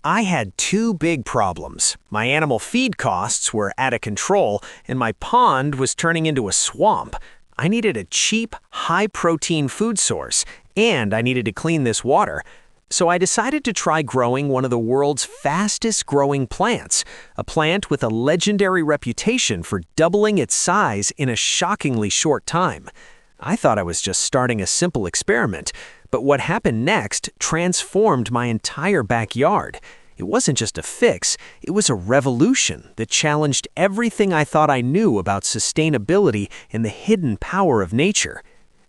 I had two big problems. My animal feed costs were out of control, and my pond was turning into a swamp. I needed a cheap, high-protein food source, and I needed to clean this water. So I decided to try growing one of the world's fastest-growing plants, a plant with a legendary reputation for doubling its size in a shockingly short time. I thought I was just starting a simple experiment, but what happened next transformed my entire backyard. It wasn't just a fix, it was a revolution that challenged everything I thought I knew about sustainability and the hidden power of nature.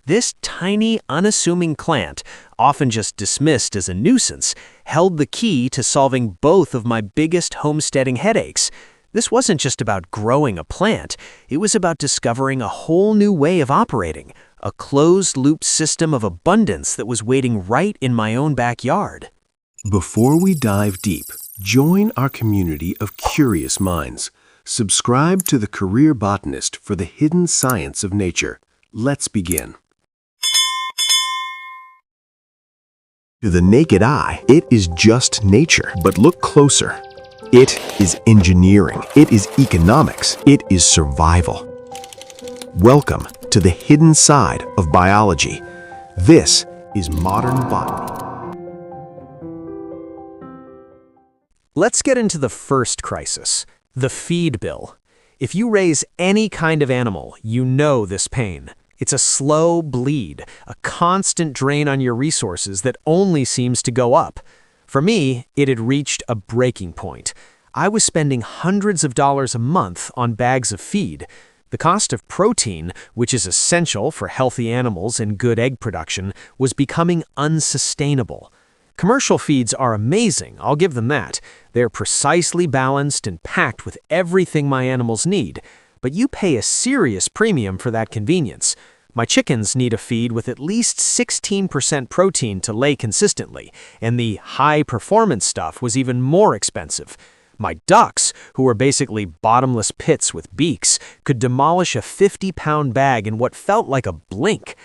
This tiny, unassuming plant, often just dismissed as a nuisance, held the key to solving both of my biggest homesteading headaches. This wasn't just about growing a plant, it was about discovering a whole new way of operating, a closed-loop system of abundance that was waiting right in my own backyard. Before we dive deep, join our community of curious minds. Subscribe to The Career Botanist for the hidden science of nature. Let's begin. To the naked eye, it is just nature, but look closer. It is engineering, it is economics, it is survival. Welcome to the hidden side of biology. This is modern botany. Let's get into the first crisis, the feed bill. If you raise any kind of animal, you know this pain. It's a slow bleed, a constant drain on your resources that only seems to go up. For me, it had reached a breaking point. I was spending hundreds of dollars a month on bags of feed. The cost of protein, which is essential for healthy animals and good egg production, was becoming unsustainable. Commercial feeds are amazing, I'll give them that. They're precisely balanced and packed with everything my animals need. But you pay a serious premium for that convenience. My chickens need a feed with at least 16% protein to lay consistently, and the high-performance stuff was even more expensive. My ducks, who were basically bottomless pits with beaks, could demolish a 50-pound bag in what felt like a blink.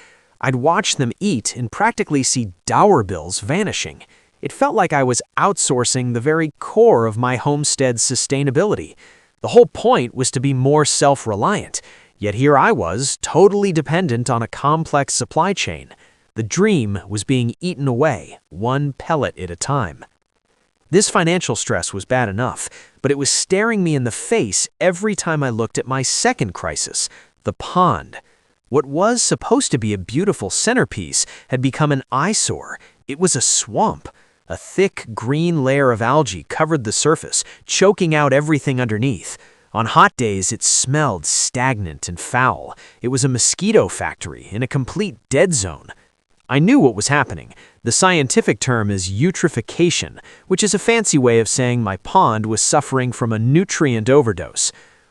I'd watch them eat and practically see dollar bills vanishing. It felt like I was outsourcing the very core of my homestead's sustainability. The whole point was to be more self-reliant, yet here I was, totally dependent on a complex supply chain. The dream was being eaten away, one pellet at a time. This financial stress was bad enough, but it was staring me in the face every time I looked at my second crisis, the pond. What was supposed to be a beautiful centerpiece had become an eyesore. It was a swamp. A thick green layer of algae covered the surface, choking out everything underneath. On hot days, it smelled stagnant and foul. It was a mosquito factory in a complete dead zone. I knew what was happening. The scientific term is eutrophication, which is a fancy way of saying my pond was suffering from a nutrient overdose.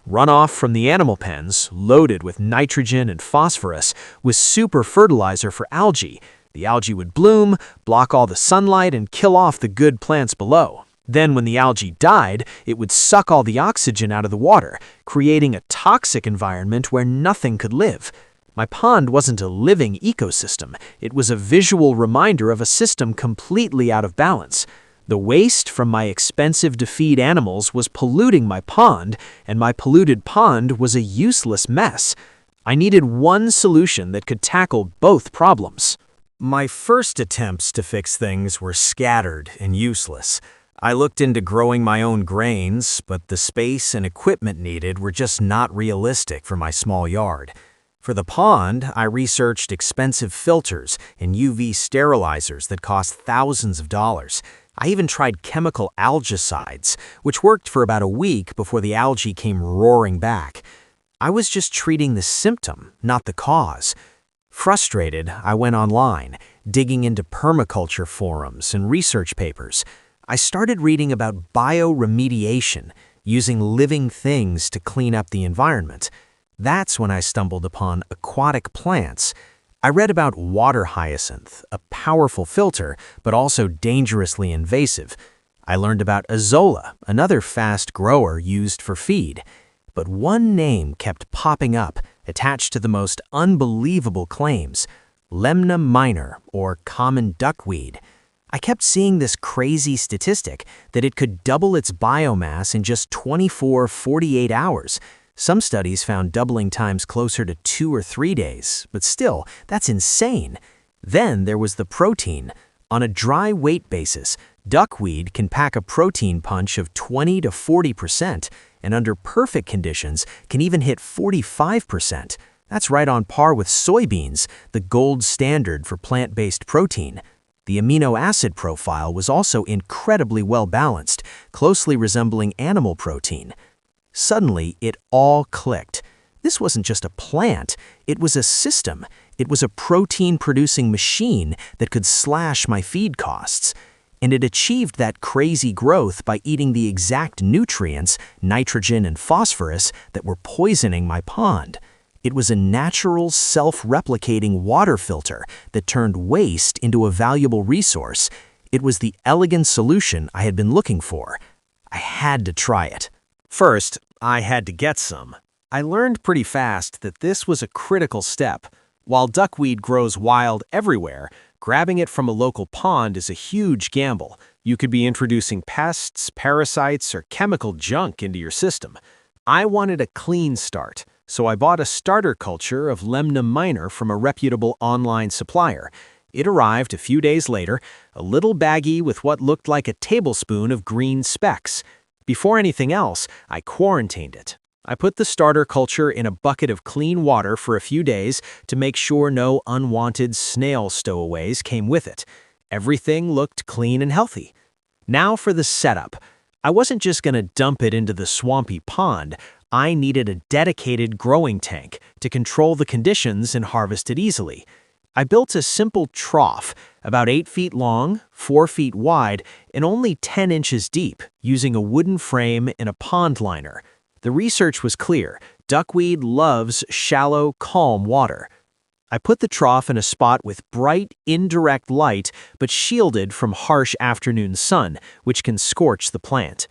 Runoff from the animal pens, loaded with nitrogen and phosphorus, was super fertilizer for algae. The algae would bloom, block all the sunlight, and kill off the good plants below. Then when the algae died, it would suck all the oxygen out of the water, creating a toxic environment where nothing could live. My pond wasn't a living ecosystem. It was a visual reminder of a system completely out of balance. The waste from my expensive to feed animals was polluting my pond, and my polluted pond was a useless mess. I needed one solution that could tackle both problems. My first attempts to fix things were scattered and useless. I looked into growing my own grains, but the space and equipment needed were just not realistic for my small yard. For the pond, I researched expensive filters and UV sterilizers that cost thousands of dollars. I even tried chemical algicides, which worked for about a week before the algae came roaring back. I was just treating the symptom, not the cause. Frustrated, I went online, digging into permaculture forums and research papers. I started reading about bioremediation, using living things to clean up the environment. That's when I stumbled upon aquatic plants. I read about water hyacinth, a powerful filter, but also dangerously invasive. I learned about azolla, another fast grower used for feed. But one name kept popping up, attached to the most unbelievable claims: Lemna minor, or common duckweed. I kept seeing this crazy statistic that it could double its biomass in just 24-48 hours. Some studies found doubling times closer to 2 or 3 days, but still, that's insane. Then there was the protein. On a dry weight basis, duckweed can pack a protein punch of 20 to 40%, and under perfect conditions can even hit 45%. That's right on par with soybeans, the gold standard for plant-based protein. The amino acid profile was also incredibly well balanced, closely resembling animal protein. Suddenly, it all clicked. This wasn't just a plant, it was a system. It was a protein-producing machine that could slash my feed costs. And it achieved that crazy growth by eating the exact nutrients, nitrogen and phosphorus, that were poisoning my pond. It was a natural, self-replicating water filter that turned waste into a valuable resource. It was the elegant solution I had been looking for. I had to try it. First, I had to get some. I learned pretty fast that this was a critical step. While duckweed grows wild everywhere, grabbing it from a local pond is a huge gamble. You could be introducing pests, parasites, or chemical junk into your system. I wanted a clean start, so I bought a starter culture of Lemna minor from a reputable online supplier. It arrived a few days later, a little baggie with what looked like a tablespoon of green specks. Before anything else, I quarantined it. I put the starter culture in a bucket of clean water for a few days to make sure no unwanted snail stowaways came with it. Everything looked clean and healthy. Now for the setup. I wasn't just going to dump it into the swampy pond. I needed a dedicated growing tank to control the conditions and harvest it easily. I built a simple trough, about 8 feet long, 4 feet wide, and only 10 inches deep, using a wooden frame and a pond liner. The research was clear. Duckweed loves shallow, calm water. I put the trough in a spot with bright, indirect light, but shielded from harsh afternoon sun, which can scorch the plant.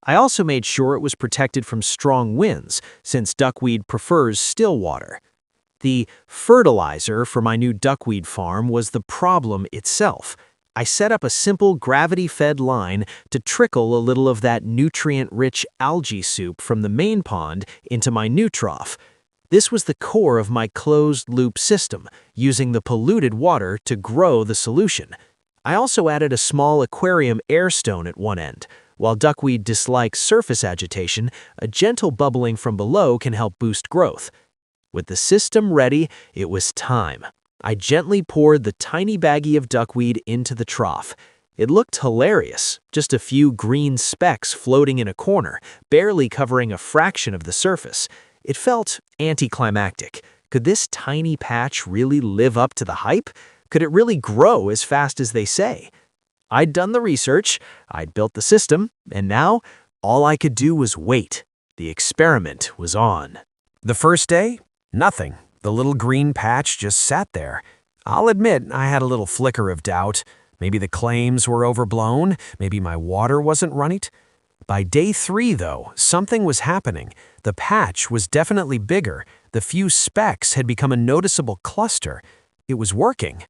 I also made sure it was protected from strong winds, since duckweed prefers still water. The fertilizer for my new duckweed farm was the problem itself. I set up a simple gravity-fed line to trickle a little of that nutrient-rich algae soup from the main pond into my new trough. This was the core of my closed-loop system, using the polluted water to grow the solution. I also added a small aquarium air stone at one end. While duckweed dislikes surface agitation, a gentle bubbling from below can help boost growth. With the system ready, it was time. I gently poured the tiny baggie of duckweed into the trough. It looked hilarious, just a few green specks floating in a corner, barely covering a fraction of the surface. It felt anticlimactic. Could this tiny patch really live up to the hype? Could it really grow as fast as they say? I'd done the research, I'd built the system, and now all I could do was wait. The experiment was on. The first day, nothing. The little green patch just sat there. I'll admit I had a little flicker of doubt. Maybe the claims were overblown. Maybe my water wasn't right. By day 3, though, something was happening. The patch was definitely bigger. The few specks had become a noticeable cluster. It was working.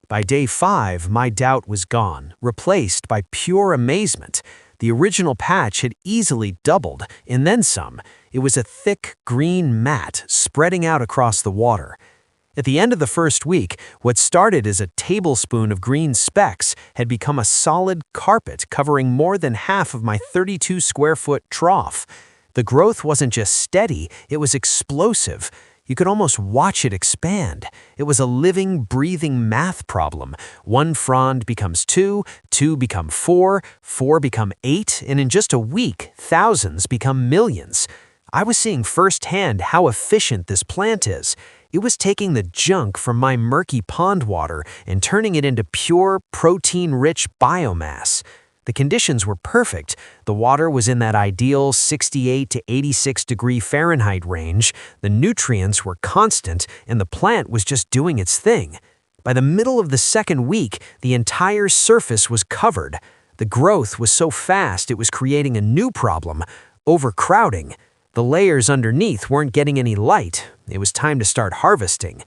By day 5, my doubt was gone, replaced by pure amazement. The original patch had easily doubled, and then some. It was a thick green mat spreading out across the water. At the end of the first week, what started as a tablespoon of green specks had become a solid carpet covering more than half of my 32-square-foot trough. The growth wasn't just steady, it was explosive. You could almost watch it expand. It was a living, breathing math problem. 1 frond becomes 2, 2 become 4, 4 become 8, and in just a week, thousands become millions. I was seeing firsthand how efficient this plant is. It was taking the junk from my murky pond water and turning it into pure, protein-rich biomass. The conditions were perfect. The water was in that ideal 68 to 86 degree Fahrenheit range, the nutrients were constant, and the plant was just doing its thing. By the middle of the second week, the entire surface was covered. The growth was so fast it was creating a new problem, overcrowding. The layers underneath weren't getting any light. It was time to start harvesting.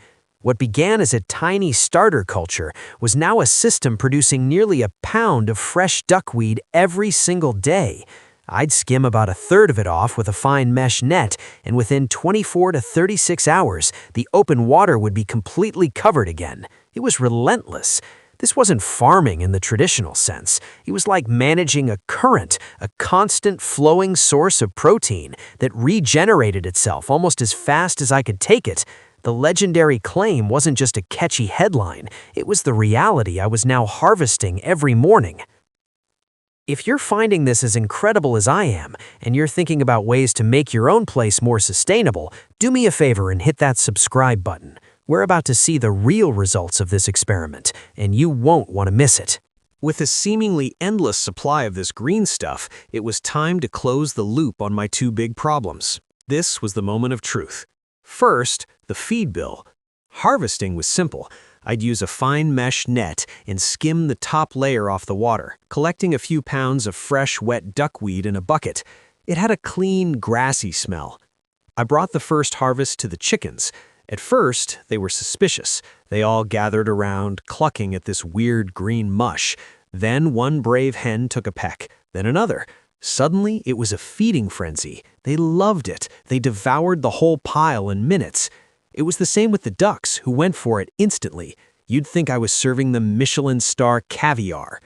What began as a tiny starter culture was now a system producing nearly a pound of fresh duckweed every single day. I'd skim about a third of it off with a fine mesh net, and within 24 to 36 hours, the open water would be completely covered again. It was relentless. This wasn't farming in the traditional sense. It was like managing a current, a constant flowing source of protein that regenerated itself almost as fast as I could take it. The legendary claim wasn't just a catchy headline, it was the reality I was now harvesting every morning. If you're finding this as incredible as I am, and you're thinking about ways to make your own place more sustainable, do me a favor and hit that subscribe button. We're about to see the real results of this experiment, and you won't want to miss it. With a seemingly endless supply of this green stuff, it was time to close the loop on my two big problems. This was the moment of truth. First, the feed bill. Harvesting was simple. I'd use a fine mesh net and skim the top layer off the water, collecting a few pounds of fresh, wet duckweed in a bucket. It had a clean, grassy smell. I brought the first harvest to the chickens. At first, they were suspicious. They all gathered around, clucking at this weird green mush. Then one brave hen took a peck, then another. Suddenly, it was a feeding frenzy. They loved it. They devoured the whole pile in minutes. It was the same with the ducks, who went for it instantly. You'd think I was serving them Michelin star caviar.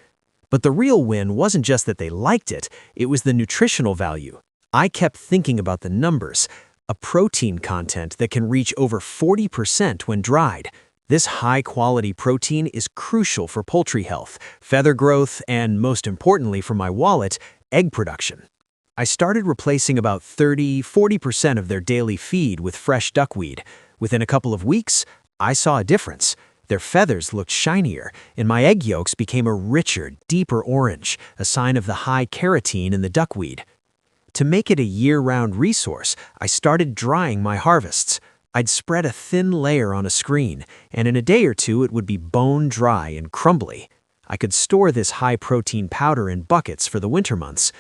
But the real win wasn't just that they liked it, it was the nutritional value. I kept thinking about the numbers. A protein content that can reach over 40% when dried. This high-quality protein is crucial for poultry health, feather growth, and most importantly for my wallet, egg production. I started replacing about 30–40% of their daily feed with fresh duckweed. Within a couple of weeks, I saw a difference. Their feathers looked shinier, and my egg yolks became a richer, deeper orange, a sign of the high keratin in the duckweed. To make it a year-round resource, I started drying my harvests. I'd spread a thin layer on a screen, and in a day or two it would be bone dry and crumbly. I could store this high-protein powder in buckets for the winter months.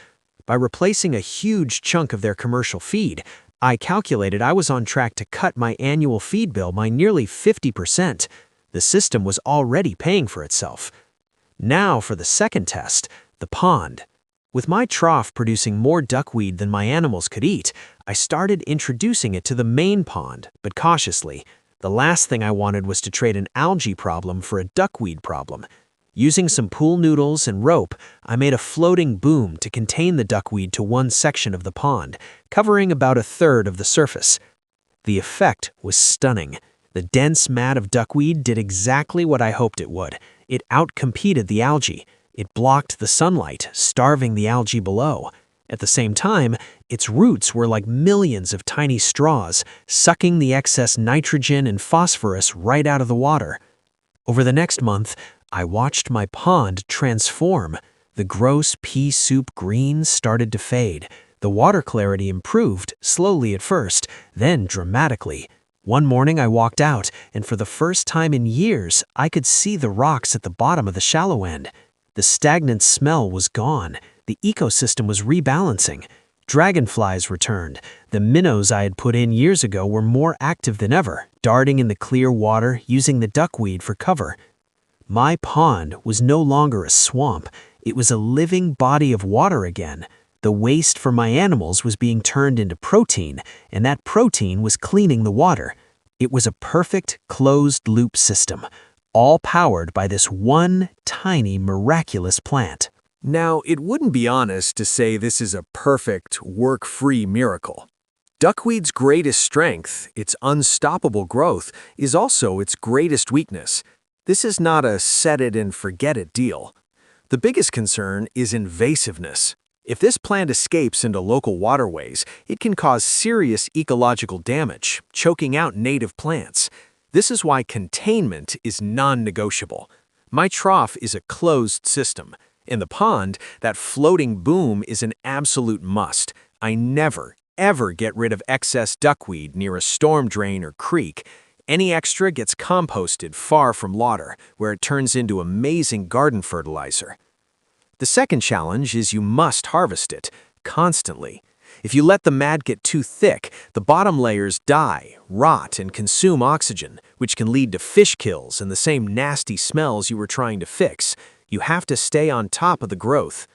By replacing a huge chunk of their commercial feed, I calculated I was on track to cut my annual feed bill by nearly 50%. The system was already paying for itself. Now for the second test, the pond. With my trough producing more duckweed than my animals could eat, I started introducing it to the main pond, but cautiously. The last thing I wanted was to trade an algae problem for a duckweed problem. Using some pool noodles and rope, I made a floating boom to contain the duckweed to one section of the pond, covering about a third of the surface. The effect was stunning. The dense mat of duckweed did exactly what I hoped it would. It outcompeted the algae. It blocked the sunlight, starving the algae below. At the same time, its roots were like millions of tiny straws, sucking the excess nitrogen and phosphorus right out of the water. Over the next month, I watched my pond transform. The gross pea soup greens started to fade. The water clarity improved, slowly at first, then dramatically. One morning I walked out, and for the first time in years, I could see the rocks at the bottom of the shallow end. The stagnant smell was gone. The ecosystem was rebalancing. Dragonflies returned. The minnows I had put in years ago were more active than ever, darting in the clear water, using the duckweed for cover. My pond was no longer a swamp. It was a living body of water again. The waste from my animals was being turned into protein, and that protein was cleaning the water. It was a perfect closed-loop system, all powered by this one tiny, miraculous plant. Now, it wouldn't be honest to say this is a perfect, work-free miracle. Duckweed's greatest strength, its unstoppable growth, is also its greatest weakness. This is not a set-it-and-forget-it deal. The biggest concern is invasiveness. If this plant escapes into local waterways, it can cause serious ecological damage, choking out native plants. This is why containment is non-negotiable. My trough is a closed system. In the pond, that floating boom is an absolute must. I never, ever get rid of excess duckweed near a storm drain or creek. Any extra gets composted far from water, where it turns into amazing garden fertilizer. The second challenge is you must harvest it, constantly. If you let the mat get too thick, the bottom layers die, rot, and consume oxygen, which can lead to fish kills and the same nasty smells you were trying to fix. You have to stay on top of the growth.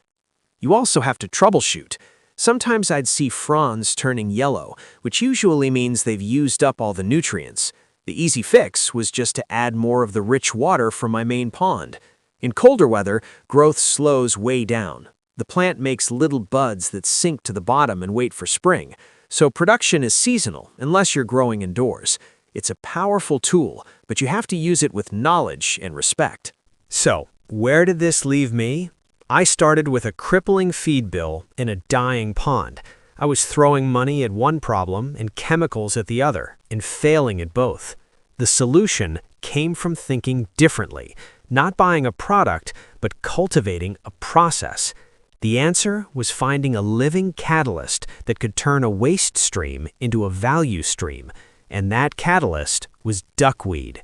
You also have to troubleshoot. Sometimes I'd see fronds turning yellow, which usually means they've used up all the nutrients. The easy fix was just to add more of the rich water from my main pond. In colder weather, growth slows way down. The plant makes little buds that sink to the bottom and wait for spring, so production is seasonal unless you're growing indoors. It's a powerful tool, but you have to use it with knowledge and respect. So, where did this leave me? I started with a crippling feed bill in a dying pond. I was throwing money at one problem and chemicals at the other, and failing at both. The solution came from thinking differently, not buying a product, but cultivating a process. The answer was finding a living catalyst that could turn a waste stream into a value stream, and that catalyst was duckweed.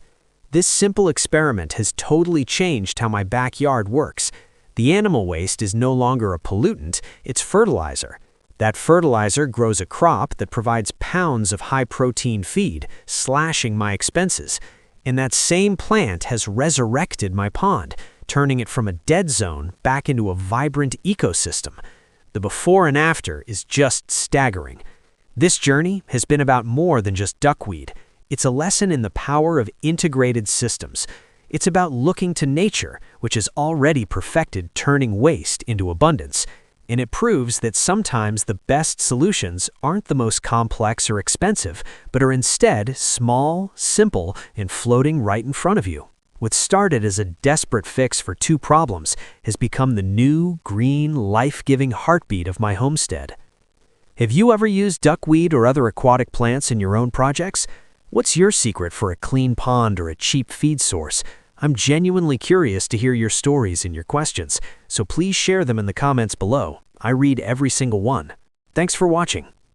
This simple experiment has totally changed how my backyard works. The animal waste is no longer a pollutant, it's fertilizer. That fertilizer grows a crop that provides pounds of high-protein feed, slashing my expenses. And that same plant has resurrected my pond, turning it from a dead zone back into a vibrant ecosystem. The before and after is just staggering. This journey has been about more than just duckweed. It's a lesson in the power of integrated systems. It's about looking to nature, which has already perfected turning waste into abundance. And it proves that sometimes the best solutions aren't the most complex or expensive, but are instead small, simple, and floating right in front of you. What started as a desperate fix for two problems has become the new, green, life-giving heartbeat of my homestead. Have you ever used duckweed or other aquatic plants in your own projects? What's your secret for a clean pond or a cheap feed source? I'm genuinely curious to hear your stories and your questions, so please share them in the comments below. I read every single one. Thanks for watching.